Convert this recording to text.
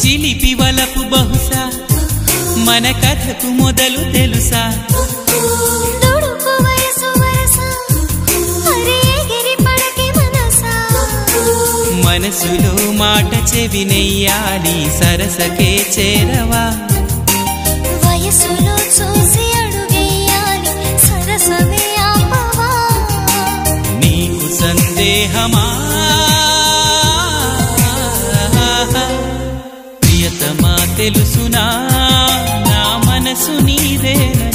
చిలిపి వలపు బహుశా మన కథకు మొదలు తెలుసా మనసులో మాట చెవినెయ్యాలి సరసకే చేరవా వయసులో చూసి అడుగేయాలి సరసమే ఆపవా నీకు సందేహమా ప్రియతమా తెలుసునా నా మనసు నీదేనా